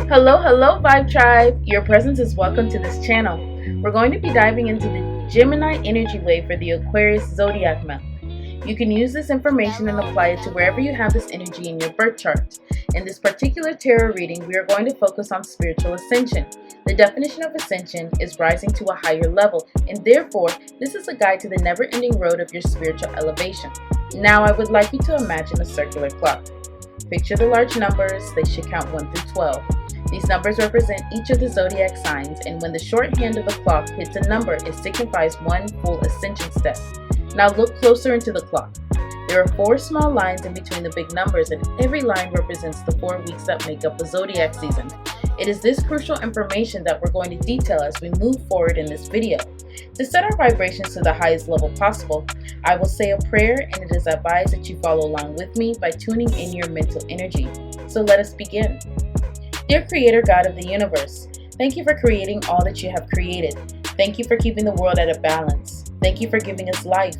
Hello Vibe Tribe. Your presence is welcome to this channel. We're going to be diving into the Gemini energy wave for the Aquarius zodiac month. You can use this information and apply it to wherever you have this energy in your birth chart. In this particular tarot reading, we are going to focus on spiritual ascension. The definition of ascension is rising to a higher level, and therefore, this is a guide to the never-ending road of your spiritual elevation. Now, I would like you to imagine a circular clock. Picture the large numbers. They should count 1 through 12. These numbers represent each of the zodiac signs, and when the short hand of the clock hits a number, it signifies one full ascension step. Now look closer into the clock. There are 4 small lines in between the big numbers, and every line represents the 4 weeks that make up a zodiac season. It is this crucial information that we're going to detail as we move forward in this video. To set our vibrations to the highest level possible, I will say a prayer, and it is advised that you follow along with me by tuning in your mental energy. So let us begin. Dear Creator God of the universe, thank you for creating all that you have created. Thank you for keeping the world at a balance. Thank you for giving us life.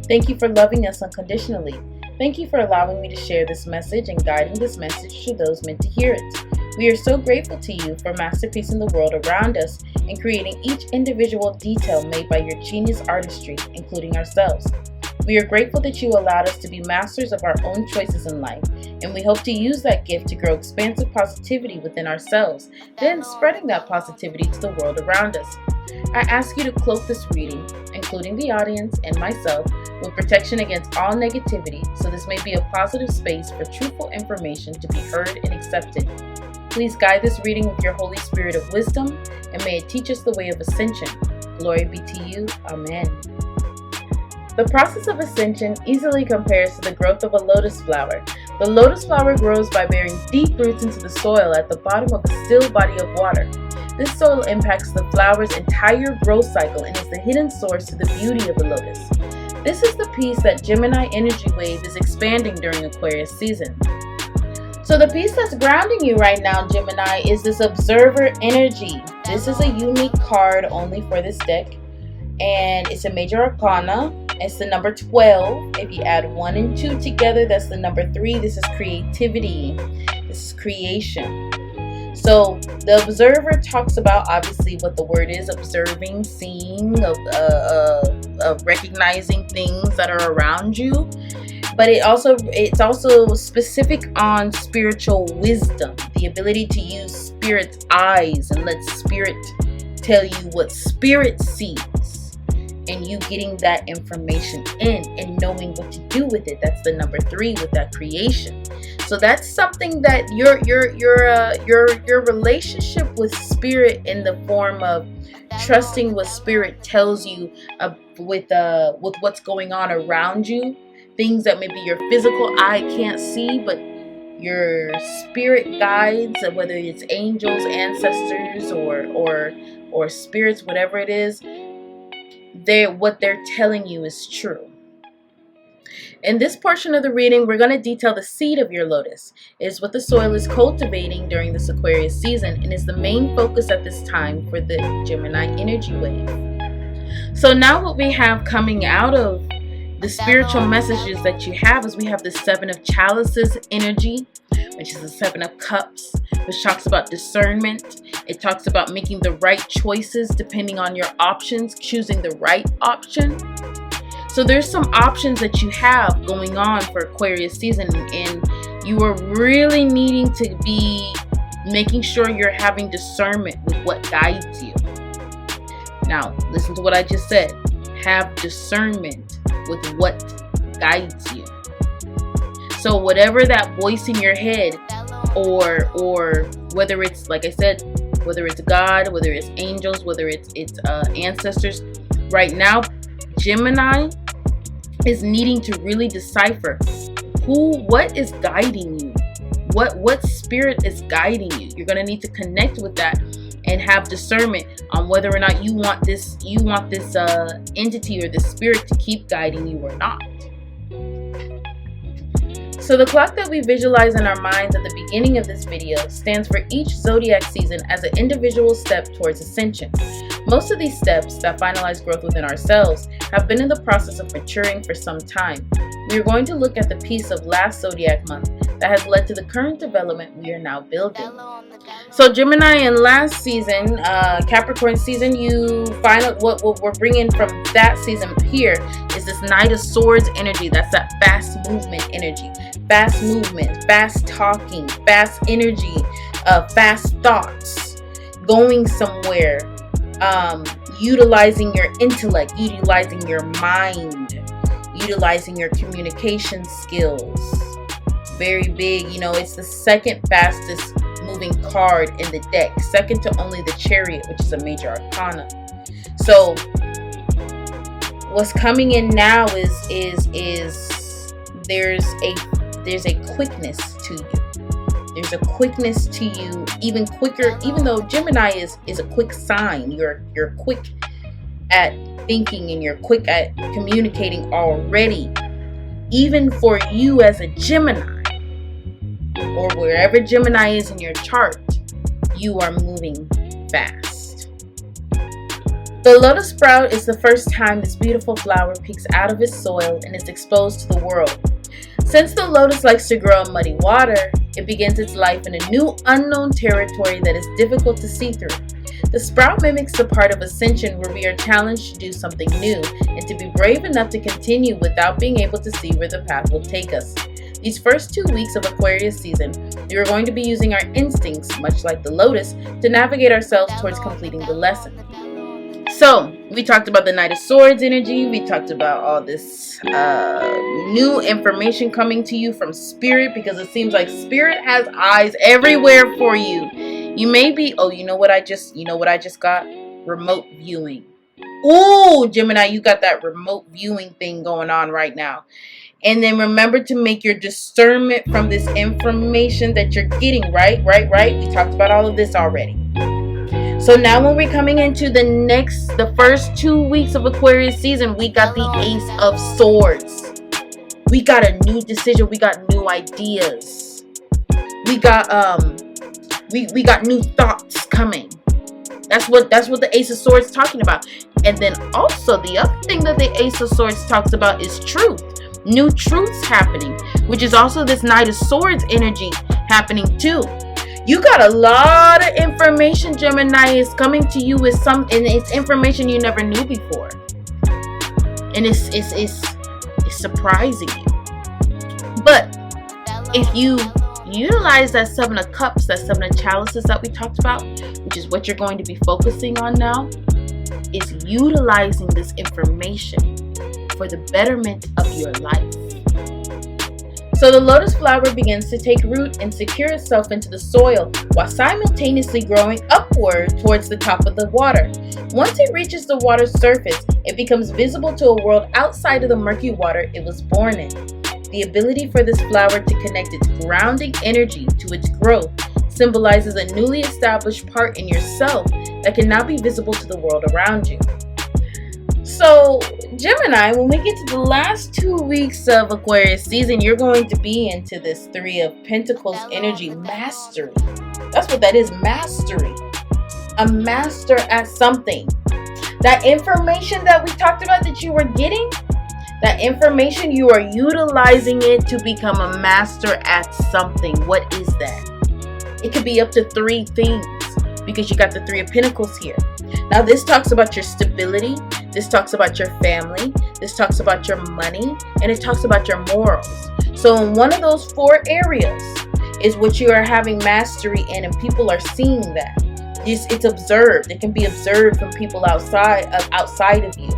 Thank you for loving us unconditionally. Thank you for allowing me to share this message and guiding this message to those meant to hear it. We are so grateful to you for masterpiecing the world around us and creating each individual detail made by your genius artistry, including ourselves. We are grateful that you allowed us to be masters of our own choices in life, and we hope to use that gift to grow expansive positivity within ourselves, then spreading that positivity to the world around us. I ask you to cloak this reading, including the audience and myself, with protection against all negativity, so this may be a positive space for truthful information to be heard and accepted. Please guide this reading with your Holy Spirit of wisdom, and may it teach us the way of ascension. Glory be to you. Amen. The process of ascension easily compares to the growth of a lotus flower. The lotus flower grows by bearing deep roots into the soil at the bottom of a still body of water. This soil impacts the flower's entire growth cycle and is the hidden source to the beauty of the lotus. This is the piece that Gemini energy wave is expanding during Aquarius season. So the piece that's grounding you right now, Gemini, is this observer energy. This is a unique card only for this deck, and it's a major arcana. It's the number 12. If you add 1 and 2 together, that's the number 3. This is creativity. This is creation. So the observer talks about obviously what the word is: observing, seeing, of recognizing things that are around you. But it's also specific on spiritual wisdom, the ability to use spirit's eyes and let spirit tell you what spirit sees, and you getting that information in and knowing what to do with it. That's the number 3 with that creation. So that's something that your relationship with spirit in the form of trusting what spirit tells you with what's going on around you. Things that maybe your physical eye can't see, but your spirit guides, whether it's angels, ancestors, or spirits, whatever it is, what they're telling you is true. In this portion of the reading, we're going to detail the seed of your lotus. It is what the soil is cultivating during this Aquarius season, and is the main focus at this time for the Gemini energy wave. So now what we have coming out of the spiritual messages that you have is we have the 7 of chalices energy, which is the 7 of cups, which talks about discernment. It talks about making the right choices depending on your options, choosing the right option. So there's some options that you have going on for Aquarius season, and you are really needing to be making sure you're having discernment with what guides you. Now, listen to what I just said. Have discernment with what guides you. So whatever that voice in your head, or whether it's, like I said, whether it's God, whether it's angels, whether it's ancestors, right now Gemini is needing to really decipher what is guiding you, what spirit is guiding you. You're going to need to connect with that and have discernment on whether or not you want this entity or this spirit to keep guiding you or not. So the clock that we visualize in our minds at the beginning of this video stands for each zodiac season as an individual step towards ascension. Most of these steps that finalize growth within ourselves have been in the process of maturing for some time. We are going to look at the piece of last zodiac month that has led to the current development we are now building. So Gemini, in last season, Capricorn season, you find out what we're bringing from that season here is this Knight of Swords energy. That's that fast movement energy. Fast movement, fast talking, fast energy, fast thoughts, going somewhere, utilizing your intellect, utilizing your mind, utilizing your communication skills. Very big. It's the second fastest moving card in the deck, second to only the Chariot, which is a major arcana. So what's coming in now is there's a quickness to you. There's a quickness to you, even quicker, even though Gemini is a quick sign. You're quick at thinking and you're quick at communicating already. Even for you as a Gemini, or wherever Gemini is in your chart, you are moving fast. The lotus sprout is the first time this beautiful flower peeks out of its soil and is exposed to the world. Since the lotus likes to grow in muddy water, it begins its life in a new unknown territory that is difficult to see through. The sprout mimics the part of Ascension where we are challenged to do something new and to be brave enough to continue without being able to see where the path will take us. These first 2 weeks of Aquarius season, we are going to be using our instincts, much like the lotus, to navigate ourselves towards completing the lesson. So, we talked about the Knight of Swords energy. We talked about all this new information coming to you from Spirit, because it seems like Spirit has eyes everywhere for you. You may be, you know what I just got? Remote viewing. Ooh, Gemini, you got that remote viewing thing going on right now. And then remember to make your discernment from this information that you're getting, right? We talked about all of this already. So now when we're coming into the first 2 weeks of Aquarius season, we got the Ace of Swords. We got a new decision. We got new ideas. We got we got new thoughts coming. That's what the Ace of Swords is talking about. And then also the other thing that the Ace of Swords talks about is truth. New truths happening, which is also this Knight of Swords energy happening too. You got a lot of information, Gemini, is coming to you with and it's information you never knew before, and it's surprising you. But if you utilize that Seven of Cups, that Seven of Chalices that we talked about, which is what you're going to be focusing on now, is utilizing this information for the betterment of your life. So the lotus flower begins to take root and secure itself into the soil while simultaneously growing upward towards the top of the water. Once it reaches the water's surface, it becomes visible to a world outside of the murky water it was born in. The ability for this flower to connect its grounding energy to its growth symbolizes a newly established part in yourself that can now be visible to the world around you. So, Gemini, when we get to the last 2 weeks of Aquarius season, you're going to be into this Three of Pentacles energy, mastery. That's what that is, mastery. A master at something. That information that we talked about that you were getting, that information, you are utilizing it to become a master at something. What is that? It could be up to 3 things because you got the Three of Pentacles here. Now, this talks about your stability. This talks about your family. This talks about your money. And it talks about your morals. So in one of those 4 areas is what you are having mastery in, and people are seeing that. It's observed. It can be observed from people outside of you.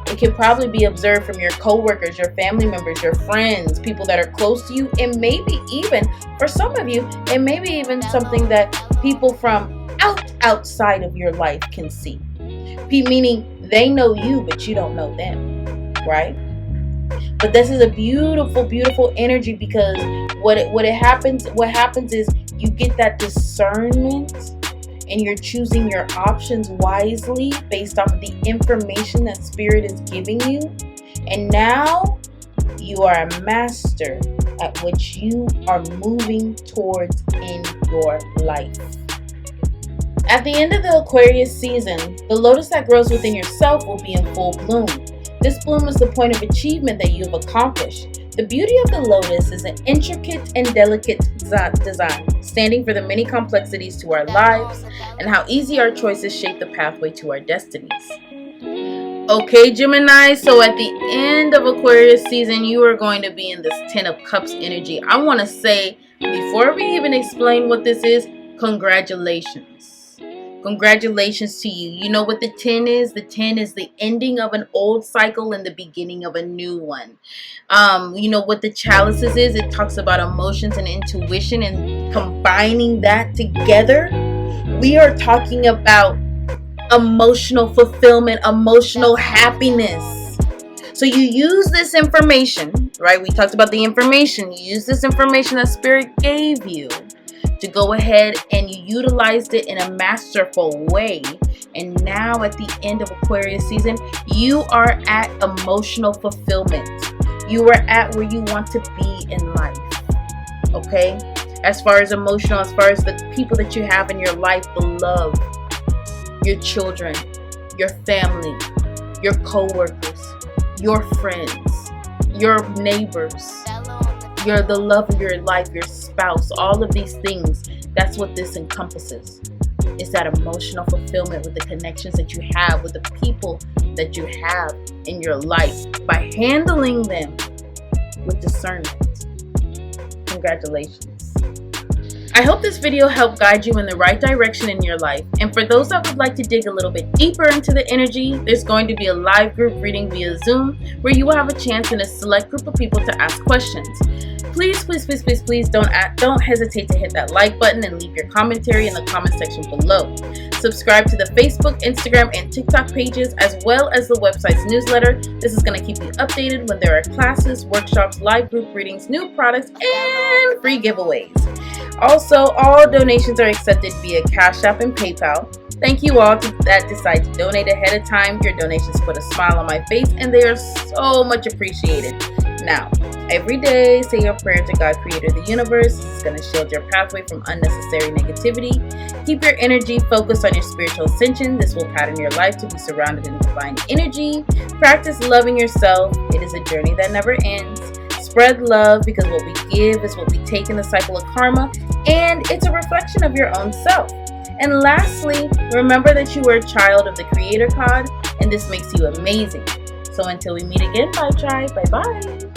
It can probably be observed from your coworkers, your family members, your friends, people that are close to you, and maybe even, for some of you, it may be even something that people from outside of your life can see. Meaning they know you, but you don't know them, right? But this is a beautiful, beautiful energy, because what happens is you get that discernment, and you're choosing your options wisely based off of the information that Spirit is giving you. And now you are a master at what you are moving towards in your life. At the end of the Aquarius season, the lotus that grows within yourself will be in full bloom. This bloom is the point of achievement that you have accomplished. The beauty of the lotus is an intricate and delicate design, standing for the many complexities to our lives and how easy our choices shape the pathway to our destinies. Okay, Gemini, so at the end of Aquarius season, you are going to be in this Ten of Cups energy. I want to say, before we even explain what this is, congratulations. Congratulations to you. You know what the 10 is? The 10 is the ending of an old cycle and the beginning of a new one. You know what the chalices is? It talks about emotions and intuition and combining that together. We are talking about emotional fulfillment, emotional happiness. So you use this information, right? We talked about the information. You use this information that Spirit gave you to go ahead and you utilized it in a masterful way. And now at the end of Aquarius season, you are at emotional fulfillment. You are at where you want to be in life. Okay? As far as emotional, as far as the people that you have in your life, the love, your children, your family, your co-workers, your friends, your neighbors, the love of your life, your spouse, all of these things. That's what this encompasses. It's that emotional fulfillment with the connections that you have with the people that you have in your life by handling them with discernment. Congratulations. I hope this video helped guide you in the right direction in your life. And for those that would like to dig a little bit deeper into the energy, there's going to be a live group reading via Zoom where you will have a chance in a select group of people to ask questions. Please don't hesitate to hit that like button and leave your commentary in the comment section below. Subscribe to the Facebook, Instagram, and TikTok pages as well as the website's newsletter. This is going to keep you updated when there are classes, workshops, live group readings, new products, and free giveaways. Also, all donations are accepted via Cash App and PayPal. Thank you all that decide to donate ahead of time. Your donations put a smile on my face and they are so much appreciated. Now, every day, say your prayer to God, Creator of the universe. This is going to shield your pathway from unnecessary negativity. Keep your energy focused on your spiritual ascension. This will pattern your life to be surrounded in divine energy. Practice loving yourself. It is a journey that never ends. Spread love because what we give is what we take in the cycle of karma, and it's a reflection of your own self. And lastly, remember that you are a child of the Creator God, and this makes you amazing. So until we meet again, bye tribe, bye bye.